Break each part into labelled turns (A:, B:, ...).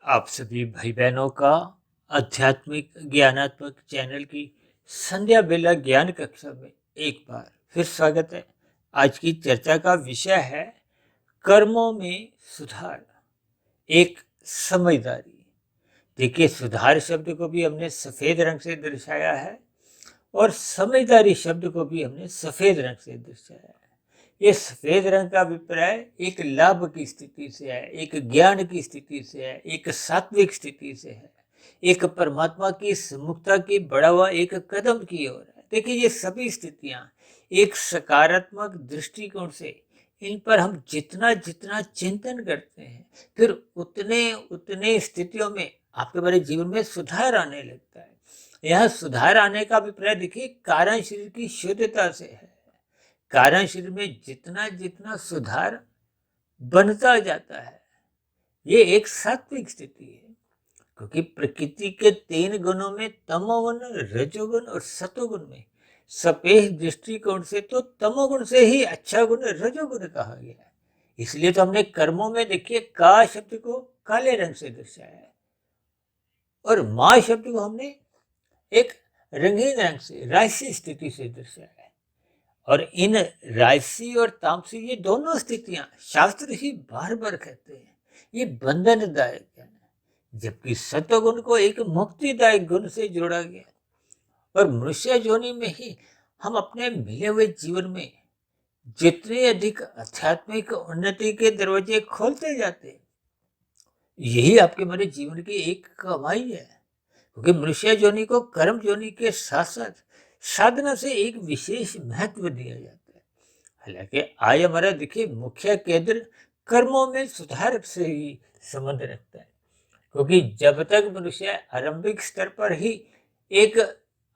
A: आप सभी भाई बहनों का आध्यात्मिक ज्ञानात्मक चैनल की संध्या बेला ज्ञान कक्षा में एक बार फिर स्वागत है। आज की चर्चा का विषय है कर्मों में सुधार, एक समझदारी। देखिए, सुधार शब्द को भी हमने सफेद रंग से दर्शाया है और समझदारी शब्द को भी हमने सफेद रंग से दर्शाया है। ये सफेद रंग का अभिप्राय एक लाभ की स्थिति से है, एक ज्ञान की स्थिति से है, एक सात्विक स्थिति से है, एक परमात्मा की सम्मुखता की बढ़ा हुआ एक कदम की ओर है। देखिए, ये सभी स्थितियां एक सकारात्मक दृष्टिकोण से, इन पर हम जितना जितना चिंतन करते हैं, फिर उतने उतने स्थितियों में आपके हमारे जीवन में सुधार आने लगता है। यह सुधार आने का अभिप्राय देखिए कारण शरीर की शुद्धता से है। कारण शरीर में जितना जितना सुधार बनता जाता है, ये एक सात्विक स्थिति है। क्योंकि प्रकृति के 3 गुणों में तमोगुण, रजोगुण और सतोगुण में सफेद दृष्टिकोण से तो तमोगुण से ही अच्छा गुण रजोगुण कहा गया है। इसलिए तो हमने कर्मों में देखिए का शब्द को काले रंग से दर्शाया है और माँ शब्द को हमने एक रंगीन रंग से, राशि स्थिति से दर्शाया है। और इन राजसी और तामसी, ये दोनों स्थितियां शास्त्र ही बार बार कहते हैं ये बंधनदायक है, जबकि सत्वगुण को एक मुक्तिदायक गुण से जोड़ा गया। और मनुष्य योनि में ही हम अपने मिले हुए जीवन में जितनी अधिक आध्यात्मिक उन्नति के दरवाजे खोलते जाते हैं, यही आपके मेरे जीवन की एक कमाई है। क्योंकि मनुष्य योनि को कर्म योनि के साथ साथ साधना से एक विशेष महत्व दिया जाता है। हालांकि आज हमारा देखिए मुख्य केंद्र कर्मों में सुधार से ही संबंध रखता है। क्योंकि जब तक मनुष्य आरंभिक स्तर पर ही एक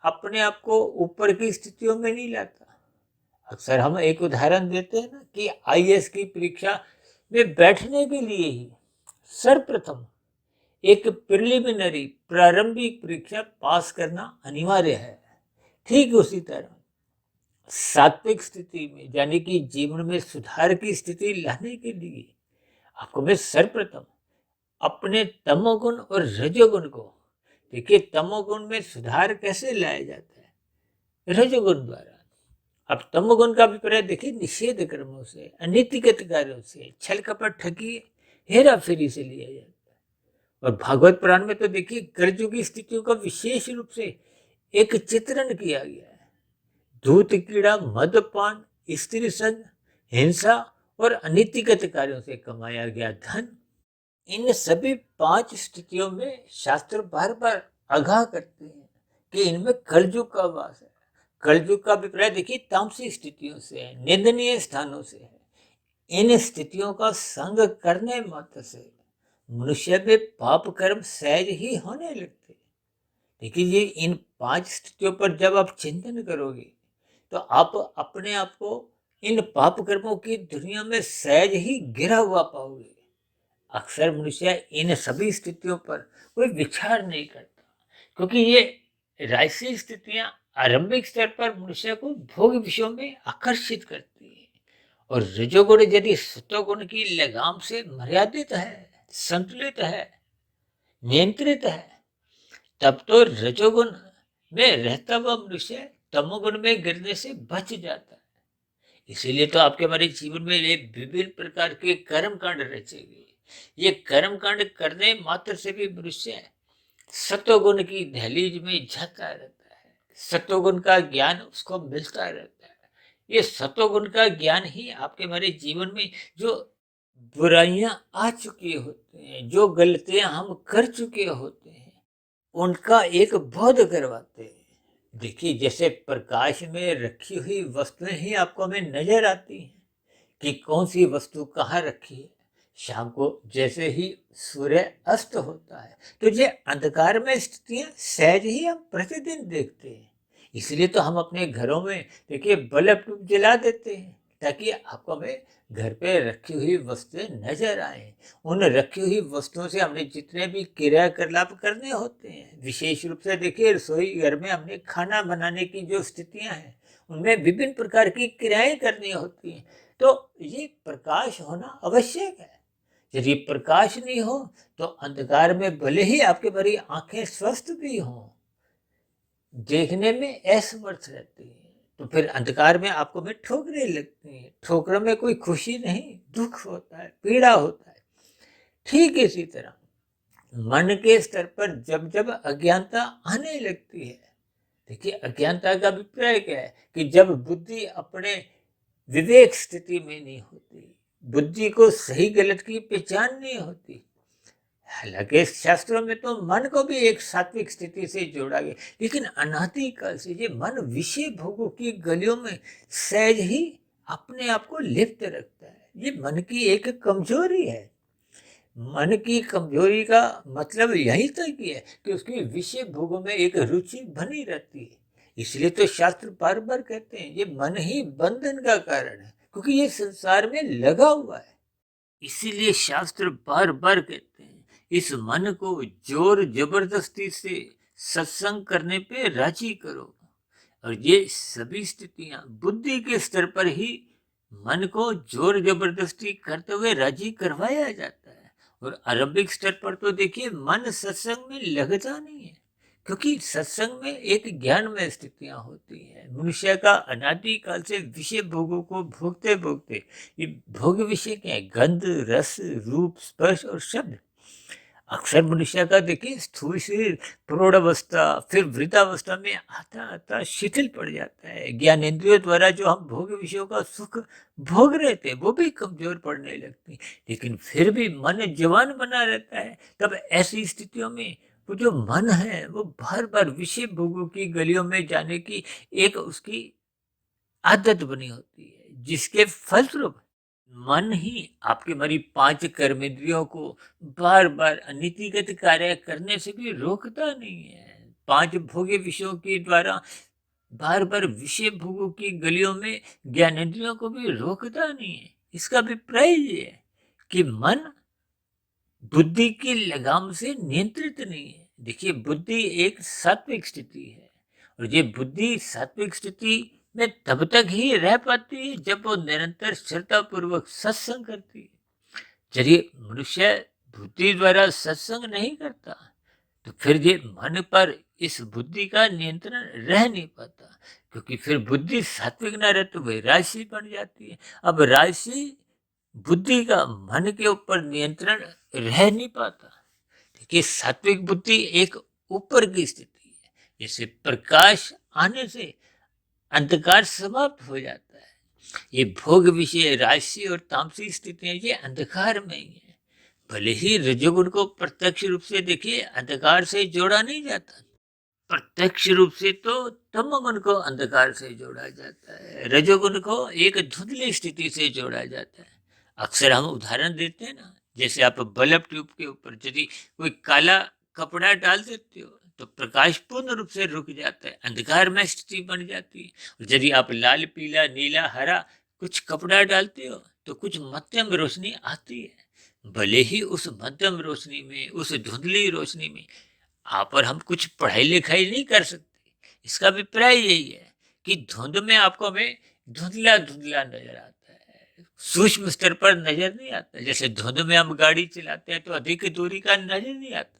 A: अपने आप को ऊपर की स्थितियों में नहीं लाता, अक्सर हम एक उदाहरण देते हैं ना कि आईएएस की परीक्षा में बैठने के लिए ही सर्वप्रथम एक प्रिलिमिनरी प्रारंभिक परीक्षा पास करना अनिवार्य है। ठीक उसी तरह सात्विक स्थिति में, यानी कि जीवन में सुधार की स्थिति लाने के लिए आपको मैं सर्वप्रथम अपने तमोगुण और रजोगुण को, देखिए तमोगुण में सुधार कैसे लाया जाता है, रजोगुण द्वारा। अब तमोगुण का अभिप्राय देखिए निषेध कर्मों से, अनीतिगत कार्यों से, छल कपट, ठगी, हेरा फेरी से लिया जाता है। और भागवत पुराण में तो देखिए कर्जों की स्थितियों का विशेष रूप से एक चित्रण किया गया है। धूत कीड़ा, मदपान, स्त्री संग, हिंसा और अनीतिगत कार्यों से कमाया गया धन, इन सभी 5 स्थितियों में शास्त्र बार बार आगाह करते हैं कि इनमें कलयुग का वास है। कलयुग का अभिप्राय देखिए तामसिक स्थितियों से है, निंदनीय स्थानों से है। इन स्थितियों का संग करने मात्र से मनुष्य में पाप कर्म सहज ही होने लगते हैं। देखिए, ये इन 5 स्थितियों पर जब आप चिंतन करोगे तो आप अपने आप को इन पाप कर्मों की दुनिया में सहज ही गिरा हुआ पाओगे। अक्सर मनुष्य इन सभी स्थितियों पर कोई विचार नहीं करता, क्योंकि ये राजसी स्थितियां आरंभिक स्तर पर मनुष्य को भोग विषयों में आकर्षित करती है। और रजोगुण यदि सतोगुण की लगाम से मर्यादित है, संतुलित है, नियंत्रित है, तब तो रजोगुण में रहता हुआ मनुष्य तमोगुण में गिरने से बच जाता है। इसीलिए तो आपके हमारे जीवन में ये विभिन्न प्रकार के कर्म कांड रचे गए। ये कर्म कांड करने मात्र से भी मनुष्य सत्वगुण की दहलीज में जाता रहता है, सत्वगुण का ज्ञान उसको मिलता रहता है। ये सत्वगुण का ज्ञान ही आपके हमारे जीवन में जो बुराइयां आ चुकी होती हैं, जो गलतियां हम कर चुके होते हैं, उनका एक बोध करवाते हैं। देखिए, जैसे प्रकाश में रखी हुई वस्तुएं ही आपको हमें नजर आती हैं कि कौन सी वस्तु कहाँ रखी है। शाम को जैसे ही सूर्य अस्त होता है तो ये अंधकार में स्थितियां सहज ही हम प्रतिदिन देखते हैं। इसलिए तो हम अपने घरों में देखिए बल्ब ट्यूब जला देते हैं, ताकि आपको हमें घर पे रखी हुई वस्तुएं नजर आए। उन रखी हुई वस्तुओं से हमने जितने भी क्रियाकलाप करने होते हैं, विशेष रूप से देखिए रसोई घर में हमने खाना बनाने की जो स्थितियां हैं, उनमें विभिन्न प्रकार की क्रियाएं करनी होती हैं। तो ये प्रकाश होना आवश्यक है। यदि प्रकाश नहीं हो तो अंधकार में भले ही आपके भरी आंखें स्वस्थ भी हों, देखने में असमर्थ रहती है, तो फिर अंधकार में आपको में ठोकरें लगती हैं। ठोकरों में कोई खुशी नहीं, दुख होता है, पीड़ा होता है। ठीक इसी तरह मन के स्तर पर जब जब अज्ञानता आने लगती है, देखिए अज्ञानता का अभिप्राय क्या है कि जब बुद्धि अपने विवेक स्थिति में नहीं होती, बुद्धि को सही गलत की पहचान नहीं होती। हालांकि शास्त्रों में तो मन को भी एक सात्विक स्थिति से जोड़ा गया, लेकिन अनादिकाल से ये मन विषय भोगों की गलियों में सहज ही अपने आप को लिप्त रखता है। ये मन की एक कमजोरी है। मन की कमजोरी का मतलब यही तक ही है कि उसकी विषय भोगों में एक रुचि बनी रहती है। इसलिए तो शास्त्र बार बार कहते हैं ये मन ही बंधन का कारण है, क्योंकि ये संसार में लगा हुआ है। इसीलिए शास्त्र बार बार कहते हैं इस मन को जोर जबरदस्ती से सत्संग करने पे राजी करो। और ये सभी स्थितियां बुद्धि के स्तर पर ही मन को जोर जबरदस्ती करते हुए राजी करवाया जाता है। और आरंभिक स्तर पर तो देखिए मन सत्संग में लगता नहीं है, क्योंकि सत्संग में एक ज्ञान में स्थितियां होती हैं। मनुष्य का अनादिकाल से विषय भोगों को भोगते भोगते, ये भोग विषय क्या है? गंध, रस, रूप, स्पर्श और शब्द। अक्सर मनुष्य का देखिए स्थूल शरीर प्रौढ़ अवस्था फिर वृद्धावस्था में आता आता शिथिल पड़ जाता है। ज्ञानेंद्रियों द्वारा जो हम भोग विषयों का सुख भोग रहे थे वो भी कमजोर पड़ने लगती, लेकिन फिर भी मन जवान बना रहता है। तब ऐसी स्थितियों में वो जो मन है वो बार बार विषय भोगों की गलियों में जाने की एक उसकी आदत बनी होती है, जिसके फलस्वरूप मन ही आपके हमारी 5 कर्मेंद्रियों को बार बार अनीतिगत कार्य करने से भी रोकता नहीं है। 5 भोग्य विषयों के द्वारा बार बार विषय भोगों की गलियों में ज्ञानेंद्रियों को भी रोकता नहीं है। इसका अभिप्राय ये है कि मन बुद्धि की लगाम से नियंत्रित नहीं है। देखिए बुद्धि एक सात्विक स्थिति है, और ये बुद्धि सात्विक स्थिति में तब तक ही रह पाती है जब वो निरंतर श्रद्धा पूर्वक सत्संग करती है। चलिए मनुष्य बुद्धि द्वारा सत्संग नहीं करता तो फिर ये मन पर इस बुद्धि का नियंत्रण रह नहीं पाता, क्योंकि फिर बुद्धि सात्विक न रहे तो वह राशि बन जाती है। अब राशि बुद्धि का मन के ऊपर नियंत्रण रह नहीं पाता। देखिए सात्विक बुद्धि एक ऊपर की स्थिति है, जैसे प्रकाश आने से अंधकार समाप्त हो जाता है। ये भोग विषय राशि और तामसी स्थितियां ये अंधकार में ही है। भले ही रजोगुण को प्रत्यक्ष रूप से देखिए अंधकार से जोड़ा नहीं जाता, प्रत्यक्ष रूप से तो तमोगुण को अंधकार से जोड़ा जाता है, रजोगुण को एक धुंधली स्थिति से जोड़ा जाता है। अक्सर हम उदाहरण देते हैं ना, जैसे आप बल्ब ट्यूब के ऊपर यदि कोई काला कपड़ा डाल देते हो तो प्रकाश पूर्ण रूप से रुक जाता है, अंधकार में स्थिति बन जाती है। और यदि आप लाल, पीला, नीला, हरा कुछ कपड़ा डालते हो तो कुछ मध्यम रोशनी आती है। भले ही उस मध्यम रोशनी में, उस धुंधली रोशनी में आप और हम कुछ पढ़ाई लिखाई नहीं कर सकते। इसका अभिप्राय यही है कि धुंध में आपको हमें धुंधला धुंधला नजर आता है, सूक्ष्म स्तर पर नजर नहीं आता। जैसे धुंध में हम गाड़ी चलाते हैं तो अधिक दूरी का नजर नहीं आता।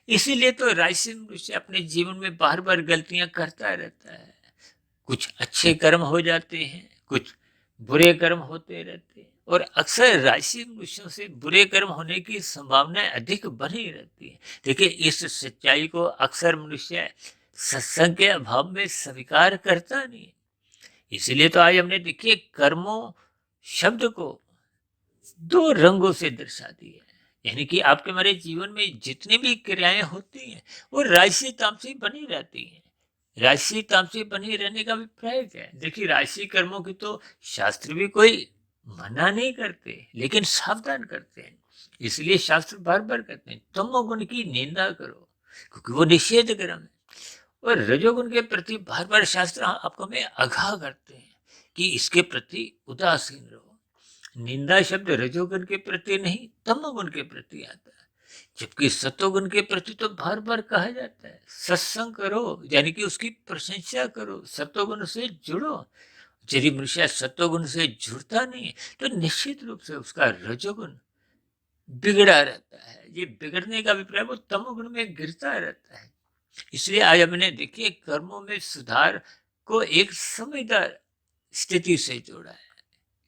A: इसीलिए तो राशि मनुष्य अपने जीवन में बार बार गलतियां करता रहता है। कुछ अच्छे कर्म हो जाते हैं, कुछ बुरे कर्म होते रहते हैं, और अक्सर राशि मनुष्यों से बुरे कर्म होने की संभावनाएं अधिक बनी रहती है। देखिए इस सच्चाई को अक्सर मनुष्य सत्संग के अभाव में स्वीकार करता नहीं। इसीलिए तो आज हमने देखिए कर्मों शब्द को 2 रंगों से दर्शा दिया है, यानी कि आपके हमारे जीवन में जितनी भी क्रियाएं होती हैं वो राशि तामसी बनी रहती हैं। राशि तामसी बनी रहने का अभिप्राय क्या है? देखिए राशि कर्मों की तो शास्त्र भी कोई मना नहीं करते, लेकिन सावधान करते हैं। इसलिए शास्त्र बार बार कहते हैं तमोगुण की निंदा करो, क्योंकि वो निषेध कर्म है। और रजोगुण के प्रति बार बार शास्त्र आपको हमें आगाह करते हैं कि इसके प्रति उदासीन रहो। निंदा शब्द रजोगुण के प्रति नहीं, तमोगुण के प्रति आता है, जबकि सतोगुण के प्रति तो बार बार कहा जाता है सत्संग करो, यानी कि उसकी प्रशंसा करो, सतोगुण से जुड़ो। यदि मनुष्य सतोगुण से जुड़ता नहीं है तो निश्चित रूप से उसका रजोगुण बिगड़ा रहता है। ये बिगड़ने का अभिप्राय वो तमोगुण में गिरता रहता है। इसलिए आज हमने देखिए कर्मों में सुधार को एक समझदार स्थिति से जोड़ा है।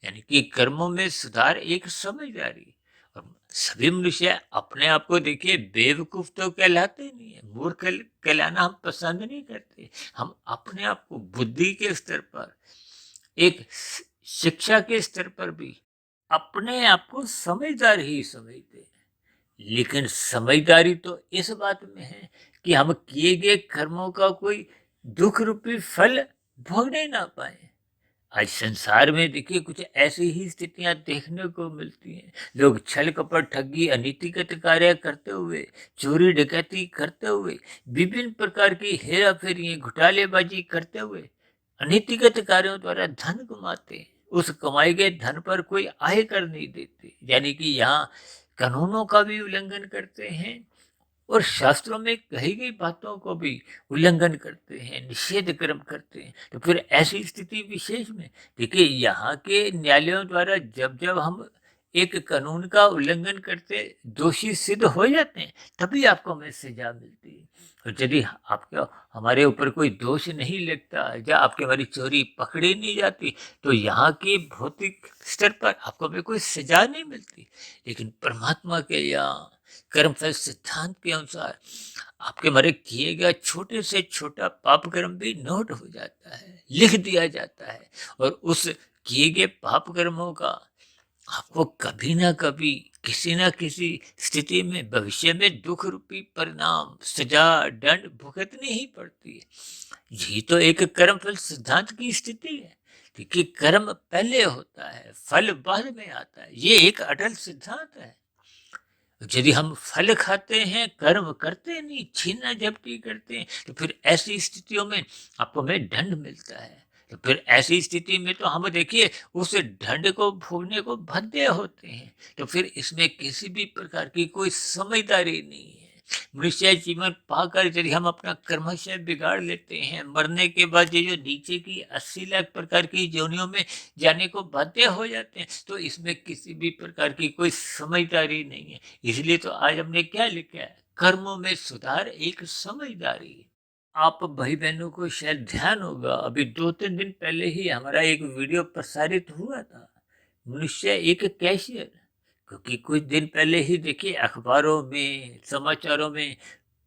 A: यानी कि कर्मों में सुधार एक समझदारी। और सभी मनुष्य अपने आप को देखिए बेवकूफ तो कहलाते नहीं है, मूर्ख कहलाना हम पसंद नहीं करते। हम अपने आप को बुद्धि के स्तर पर, एक शिक्षा के स्तर पर भी अपने आप को समझदार ही समझते हैं। लेकिन समझदारी तो इस बात में है कि हम किए गए कर्मों का कोई दुख रूपी फल भोगने ना पाए। आज संसार में देखिए कुछ ऐसी ही स्थितियां देखने को मिलती हैं। लोग छल कपट ठगी अनीतिगत कार्य करते हुए, चोरी डकैती करते हुए, विभिन्न प्रकार की हेरा फेरी घोटालेबाजी करते हुए अनीतिगत कार्यों द्वारा धन कमाते हैं। उस कमाए गए धन पर कोई आय कर नहीं देते। यानी कि यहाँ कानूनों का भी उल्लंघन करते हैं और शास्त्रों में कही गई बातों को भी उल्लंघन करते हैं, निषेध कर्म करते हैं। तो फिर ऐसी स्थिति विशेष में देखिए यहाँ के न्यायालयों द्वारा जब जब हम एक कानून का उल्लंघन करते दोषी सिद्ध हो जाते हैं, तभी आपको हमें सजा मिलती है। और यदि आपके हमारे ऊपर कोई दोष नहीं लगता या आपकी हमारी चोरी पकड़ी नहीं जाती, तो यहाँ की भौतिक स्तर पर आपको हमें कोई सजा नहीं मिलती। लेकिन परमात्मा के यहाँ कर्मफल सिद्धांत के अनुसार आपके हमारे किए गया छोटे से छोटा पाप कर्म भी नोट हो जाता है, लिख दिया जाता है। और उस किए गए पाप कर्मों का आपको कभी ना कभी किसी ना किसी स्थिति में भविष्य में दुख रूपी परिणाम, सजा, दंड भुगतनी ही पड़ती है। यही तो एक कर्मफल सिद्धांत की स्थिति है। देखिए कर्म पहले होता है, फल बाद में आता है। ये एक अटल सिद्धांत है। यदि हम फल खाते हैं, कर्म करते नहीं, छीना झपटी करते हैं, तो फिर ऐसी स्थितियों में आपको हमें दंड मिलता है। तो फिर ऐसी स्थिति में तो हम देखिए उस दंड को भोगने को बाध्य होते हैं। तो फिर इसमें किसी भी प्रकार की कोई समझदारी नहीं है। मनुष्य जीवन पाकर यदि हम अपना कर्मशय बिगाड़ लेते हैं, मरने के बाद ये जो नीचे की 80 लाख प्रकार की योनियों में जाने को बाध्य हो जाते हैं, तो इसमें किसी भी प्रकार की कोई समझदारी नहीं है। इसलिए तो आज हमने क्या लिखा है, कर्मों में सुधार एक समझदारी। आप भाई बहनों को शायद ध्यान होगा, अभी 2-3 दिन पहले ही हमारा एक वीडियो प्रसारित हुआ था, मनुष्य एक कैशियर। क्योंकि कुछ दिन पहले ही देखिए अखबारों में, समाचारों में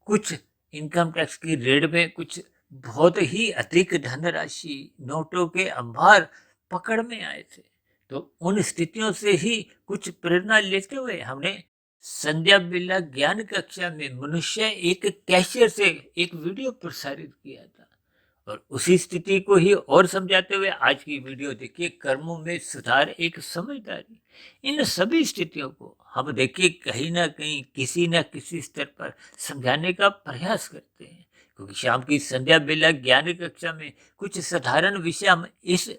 A: कुछ इनकम टैक्स की रेड में कुछ बहुत ही अधिक धनराशि, नोटों के अंबार पकड़ में आए थे। तो उन स्थितियों से ही कुछ प्रेरणा लेते हुए हमने संध्या बिरला ज्ञान कक्षा में मनुष्य एक कैशियर से एक वीडियो प्रसारित किया था। और उसी स्थिति को ही और समझाते हुए आज की वीडियो देखिए, कर्मों में सुधार एक समझदारी। इन सभी स्थितियों को हम देखिए कहीं ना कहीं किसी न किसी स्तर पर समझाने का प्रयास करते हैं। क्योंकि शाम की संध्या बेला ज्ञान कक्षा में कुछ साधारण विषय हम इस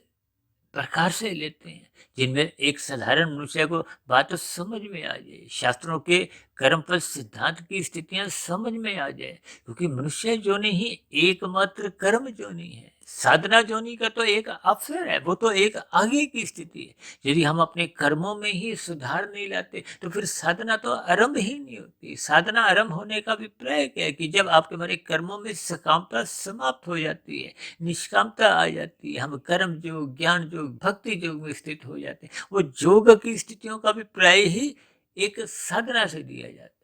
A: प्रकार से लेते हैं जिनमें एक साधारण मनुष्य को बात समझ में आ जाए, शास्त्रों के कर्मफल सिद्धांत की स्थितियां समझ में आ जाए। क्योंकि मनुष्य जोनि ही एकमात्र कर्म जोनि है। साधना जोनि का तो एक अवसर है, वो तो एक आगे की स्थिति है। यदि हम अपने कर्मों में ही सुधार नहीं लाते तो फिर साधना तो आरंभ ही नहीं होती। साधना आरंभ होने का अभिप्राय क्या है कि जब आपके हमारे कर्मों में सकामता समाप्त हो जाती है, निष्कामता आ जाती है, हम कर्म योग, ज्ञान योग, भक्ति योग में स्थित हो जाते हैं। वो योग की स्थितियों का भी प्राय ही एक साधना से दिया जाता है।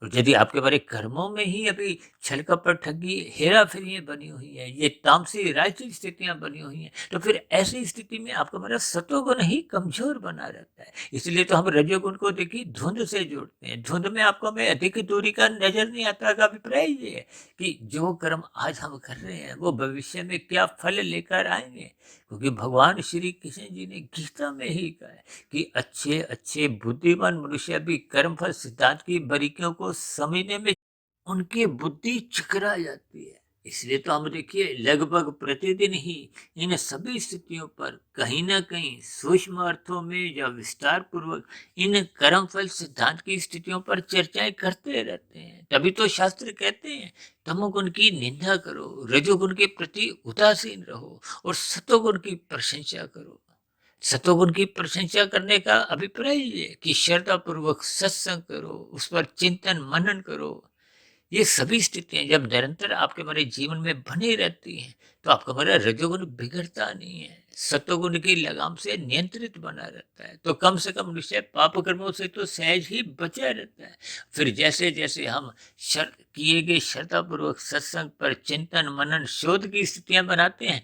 A: और यदि आपके बारे कर्मों में ही अभी छल कपट ठगी हेरा फेरी बनी हुई है, ये तामसी राजसी स्थितियां बनी हुई हैं, तो फिर ऐसी स्थिति में आपका हमारा सतोगुण ही कमजोर बना रहता है। इसलिए तो हम रजोगुण को देखिए धुंध से जोड़ते हैं। धुंध में आपको हमें अधिक दूरी का नजर नहीं आता का अभिप्राय ये है कि जो कर्म आज हम कर रहे हैं वो भविष्य में क्या फल लेकर आएंगे। क्योंकि भगवान श्री कृष्ण जी ने गीता में ही कहा है कि अच्छे अच्छे बुद्धिमान मनुष्य भी कर्मफल सिद्धांत की बारीकियों को समझने में उनकी बुद्धि चकरा जाती है। इसलिए तो हम देखिए लगभग प्रतिदिन ही इन सभी स्थितियों पर कहीं ना कहीं सूक्ष्म अर्थों में या विस्तार पूर्वक इन कर्मफल सिद्धांत की स्थितियों पर चर्चाएं करते रहते हैं। तभी तो शास्त्र कहते हैं तमोगुण की निंदा करो, रजोगुण के प्रति उदासीन रहो और सतोगुण की प्रशंसा करो। सतोगुण की प्रशंसा करने का अभिप्राय ये है कि श्रद्धापूर्वक सत्संग करो, उस पर चिंतन मनन करो। ये सभी स्थितियां जब निरंतर आपके हमारे जीवन में बनी रहती हैं तो आपका हमारा रजोगुण बिगड़ता नहीं है, सतोगुण की लगाम से नियंत्रित बना रहता है। तो कम से कम मनुष्य पाप कर्मों से तो सहज ही बचा रहता है। फिर जैसे जैसे हम किए गए श्रद्धापूर्वक सत्संग पर चिंतन मनन शोध की स्थितियां बनाते हैं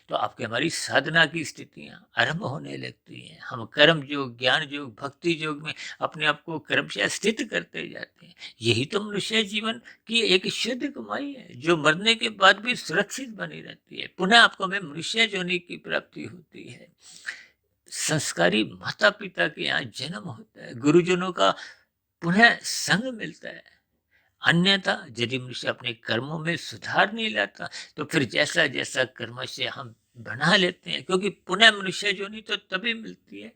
A: तो आपके हमारी साधना की स्थितियां आरंभ होने लगती हैं। हम कर्म योग ज्ञान योग भक्ति योग में अपने आप को क्रमशः स्थित करते जाते हैं। यही तो मनुष्य जीवन की एक शुद्ध कमाई है जो मरने के बाद भी सुरक्षित बनी रहती है। पुनः आपको में मनुष्य जोनि की प्राप्ति होती है। संस्कारी माता पिता के यहाँ जन्म होता है, गुरुजनों का पुनः संग मिलता है। अन्यथा यदि मनुष्य अपने कर्मों में सुधार नहीं लाता तो फिर जैसा जैसा कर्म से हम बना लेते हैं, क्योंकि पुनः मनुष्य जोनि तो तभी मिलती है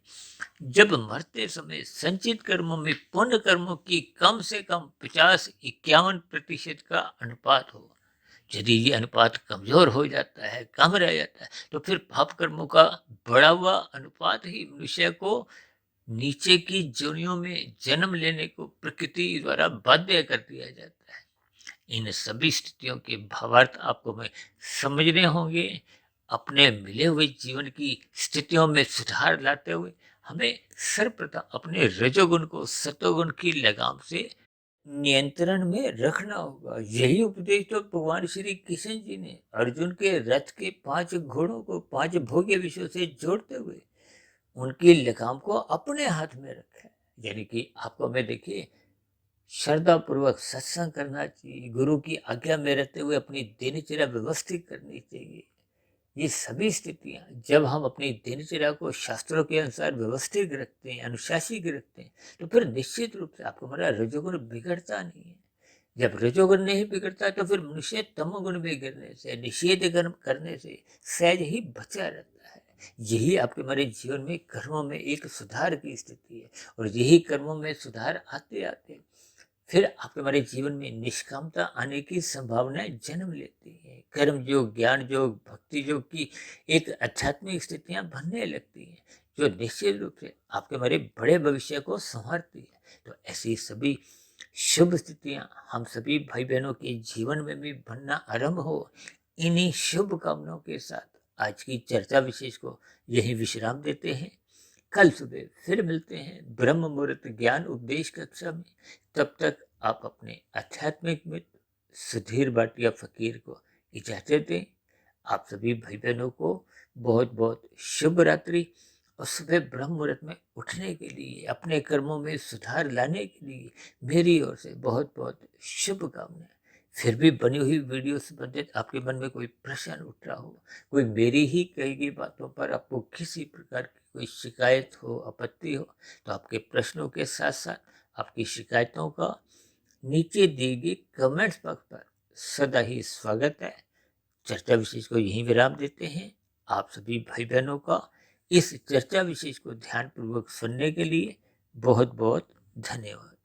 A: जब मरते समय संचित कर्मों में पुण्य कर्मों की कम से कम 50-51% का अनुपात हो। यदि ये अनुपात कमजोर हो जाता है, कम रह जाता है, तो फिर पाप कर्मों का बढ़ा हुआ अनुपात ही मनुष्य को नीचे की जोनियों में जन्म लेने को प्रकृति द्वारा बाध्य कर दिया जाता है। इन सभी स्थितियों के भावार्थ आपको मैं समझने होंगे। अपने मिले हुए जीवन की स्थितियों में सुधार लाते हुए हमें सर्वप्रथम अपने रजोगुण को सतोगुण की लगाम से नियंत्रण में रखना होगा। यही उपदेश तो भगवान श्री कृष्ण जी ने अर्जुन के रथ के 5 घोड़ों को 5 भोग्य विषयों से जोड़ते हुए उनकी लगाम को अपने हाथ में रखा है। यानी कि आपको मैं देखिए श्रद्धा पूर्वक सत्संग करना चाहिए, गुरु की आज्ञा में रहते हुए अपनी दिनचर्या व्यवस्थित करनी चाहिए। ये सभी स्थितियां जब हम अपनी दिनचर्या को शास्त्रों के अनुसार व्यवस्थित रखते हैं, अनुशासित रखते हैं, तो फिर निश्चित रूप से आपको हमारा रजोगुण बिगड़ता नहीं है। जब रजोगुण नहीं बिगड़ता तो फिर मनुष्य तमोगुण बिगड़ने से निषेध कर्म करने से सहज ही बचा रहता है। यही आपके हमारे जीवन में कर्मों में एक सुधार की स्थिति है, और यही कर्मों में सुधार आते आते फिर आपके हमारे जीवन में निष्कामता आने की संभावनाएं जन्म लेती है। कर्म योग ज्ञान योग भक्ति योग की एक आध्यात्मिक स्थितियां बनने लगती हैं जो निश्चित रूप से आपके हमारे बड़े भविष्य को संवारती है। तो ऐसी सभी शुभ स्थितियां हम सभी भाई बहनों के जीवन में भी बनना आरंभ हो। इन्हीं शुभ कामनाओं के साथ आज की चर्चा विशेष को यही विश्राम देते हैं। कल सुबह फिर मिलते हैं ब्रह्म मुहूर्त ज्ञान उपदेश कक्षा में। तब तक आप अपने आध्यात्मिक मित्र सुधीर भाटिया फकीर को इजाजत दें। आप सभी भाई बहनों को बहुत बहुत शुभ रात्रि, और सुबह ब्रह्म मुहूर्त में उठने के लिए अपने कर्मों में सुधार लाने के लिए मेरी ओर से बहुत बहुत शुभकामनाएं। फिर भी बनी हुई वीडियो संबंधित आपके मन में कोई प्रश्न उठ रहा हो, कोई मेरी ही कही गई बातों पर आपको किसी प्रकार की कोई शिकायत हो आपत्ति हो, तो आपके प्रश्नों के साथ साथ आपकी शिकायतों का नीचे दिए गए कमेंट्स बॉक्स पर सदा ही स्वागत है। चर्चा विशेष को यहीं विराम देते हैं। आप सभी भाई बहनों का इस चर्चा विशेष को ध्यानपूर्वक सुनने के लिए बहुत बहुत धन्यवाद।